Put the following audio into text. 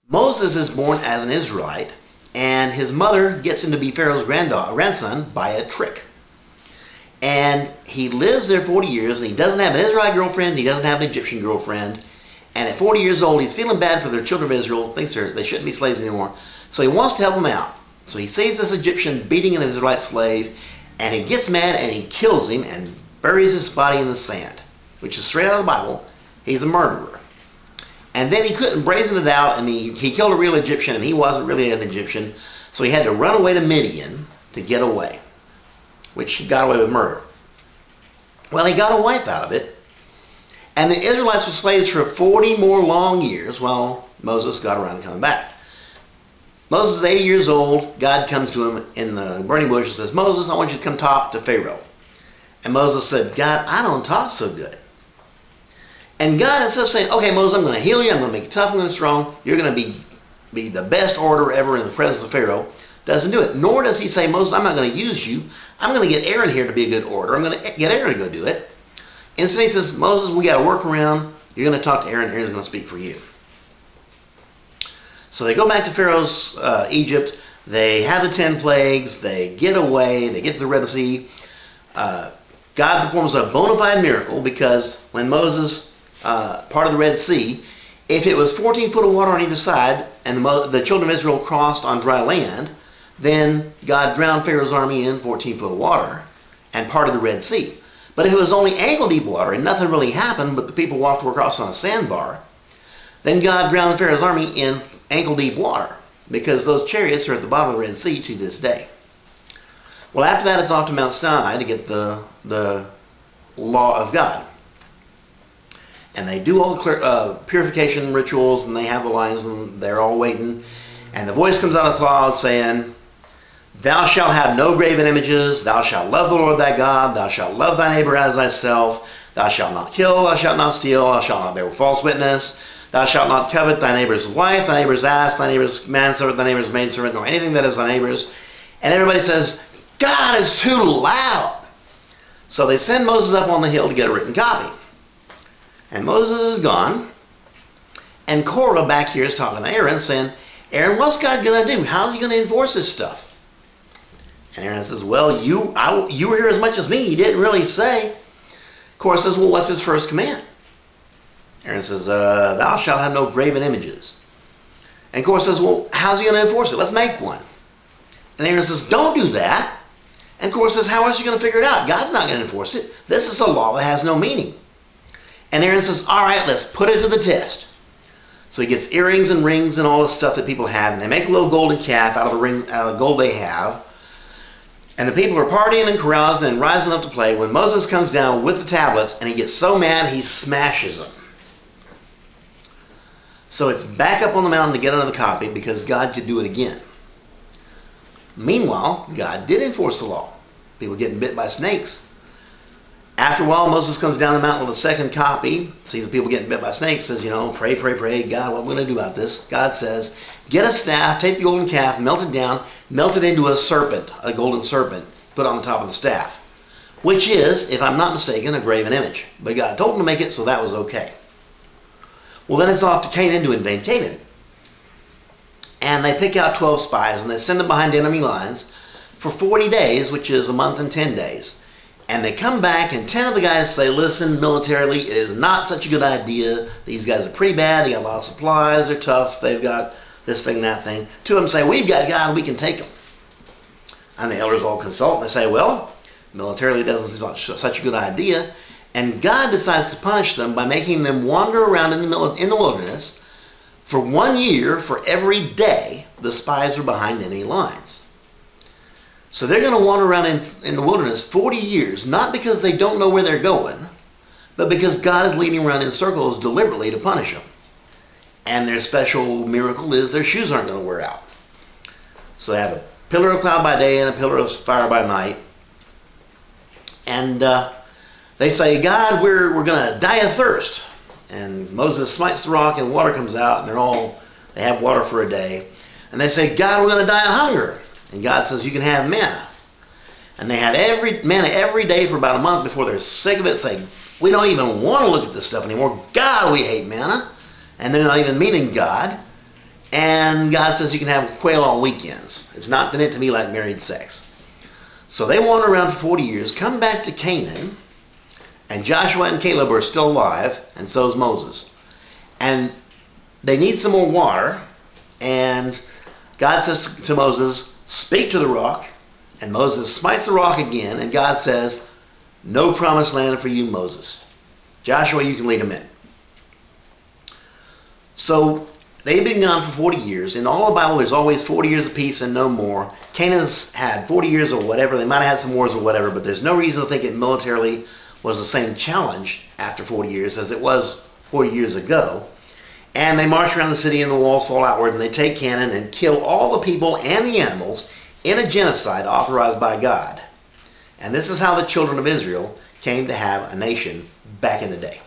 Moses is born as an Israelite, and his mother gets him to be Pharaoh's grandson by a trick. And he lives there 40 years, and he doesn't have an Israelite girlfriend, he doesn't have an Egyptian girlfriend. And at 40 years old, he's feeling bad for the children of Israel, thinks they shouldn't be slaves anymore. So he wants to help them out. So he sees this Egyptian beating an Israelite slave, and he gets mad and he kills him and buries his body in the sand, which is straight out of the Bible. He's a murderer. And then he couldn't brazen it out, and he killed a real Egyptian, and he wasn't really an Egyptian. So he had to run away to Midian to get away, which he got away with murder. Well, he got a wife out of it. And the Israelites were slaves for 40 more long years while Moses got around coming back. Moses is 80 years old. God comes to him in the burning bush and says, Moses, I want you to come talk to Pharaoh. And Moses said, God, I don't talk so good. And God, instead of saying, okay, Moses, I'm going to heal you, I'm going to make you tough, I'm going to be strong, you're going to be the best orator ever in the presence of Pharaoh, doesn't do it. Nor does he say, Moses, I'm not going to use you. I'm going to get Aaron here to be a good orator. I'm going to get Aaron to go do it. Instead, he says, Moses, we got to work around. You're going to talk to Aaron. Aaron's going to speak for you. So they go back to Pharaoh's Egypt. They have the 10 plagues. They get away. They get to the Red Sea. God performs a bona fide miracle because when Moses parted the Red Sea, if it was 14 foot of water on either side and the children of Israel crossed on dry land, then God drowned Pharaoh's army in 14 foot of water and parted the Red Sea. But if it was only ankle deep water and nothing really happened but the people walked across on a sandbar, then God drowned Pharaoh's army in ankle deep water because those chariots are at the bottom of the Red Sea to this day. Well, after that, it's off to Mount Sinai to get the law of God. And they do all the purification rituals, and they have the lines, and they're all waiting. And the voice comes out of the cloud saying, Thou shalt have no graven images, thou shalt love the Lord thy God, thou shalt love thy neighbor as thyself, thou shalt not kill, thou shalt not steal, thou shalt not bear false witness, thou shalt not covet thy neighbor's wife, thy neighbor's ass, thy neighbor's manservant, thy neighbor's maidservant, nor anything that is thy neighbor's. And everybody says, God is too loud. So they send Moses up on the hill to get a written copy. And Moses is gone, and Korah back here is talking to Aaron saying, Aaron, what's God going to do? How's he going to enforce this stuff? And Aaron says, well, you were here as much as me. You didn't really say. Korah says, well, what's his first command? Aaron says, thou shalt have no graven images. And Korah says, well, how's he going to enforce it? Let's make one. And Aaron says, don't do that. And Korah says, how else are you going to figure it out? God's not going to enforce it. This is a law that has no meaning. And Aaron says, all right, let's put it to the test. So he gets earrings and rings and all the stuff that people have. And they make a little golden calf out of the gold they have. And the people are partying and carousing and rising up to play when Moses comes down with the tablets and he gets so mad he smashes them. So it's back up on the mountain to get another copy because God could do it again. Meanwhile, God did enforce the law. People getting bit by snakes. After a while, Moses comes down the mountain with a second copy, sees the people getting bit by snakes, says, pray, God, what are we going to do about this? God says, get a staff, take the golden calf, melt it down, melt it into a serpent, a golden serpent, put it on the top of the staff, which is, if I'm not mistaken, a graven image. But God told him to make it, so that was okay. Well, then it's off to Canaan to invade Canaan. And they pick out 12 spies, and they send them behind enemy lines for 40 days, which is a month and 10 days. And they come back, and 10 of the guys say, listen, militarily, it is not such a good idea. These guys are pretty bad. They got a lot of supplies. They're tough. They've got this thing, that thing. 2 of them say, we've got God. We can take them. And the elders all consult, and they say, well, militarily it doesn't seem like such a good idea. And God decides to punish them by making them wander around in the wilderness for 1 year for every day the spies are behind enemy lines. So they're going to wander around in the wilderness 40 years, not because they don't know where they're going, but because God is leading around in circles deliberately to punish them. And their special miracle is their shoes aren't going to wear out. So they have a pillar of cloud by day and a pillar of fire by night. And they say, God, we're going to die of thirst. And Moses smites the rock and water comes out, and they have water for a day. And they say, God, we're going to die of hunger. And God says, you can have manna. And they had manna every day for about a month before they're sick of it, saying, we don't even want to look at this stuff anymore. God, we hate manna. And they're not even meaning God. And God says you can have quail on weekends. It's not meant to be like married sex. So they wander around for 40 years, come back to Canaan, and Joshua and Caleb are still alive, and so is Moses. And they need some more water, and God says to Moses, speak to the rock, and Moses smites the rock again, and God says, no promised land for you, Moses. Joshua, you can lead them in. So they've been gone for 40 years. In all the Bible, there's always 40 years of peace and no more. Canaan's had 40 years or whatever. They might have had some wars or whatever, but there's no reason to think it militarily was the same challenge after 40 years as it was 40 years ago. And they march around the city and the walls fall outward, and they take Canaan and kill all the people and the animals in a genocide authorized by God. And this is how the children of Israel came to have a nation back in the day.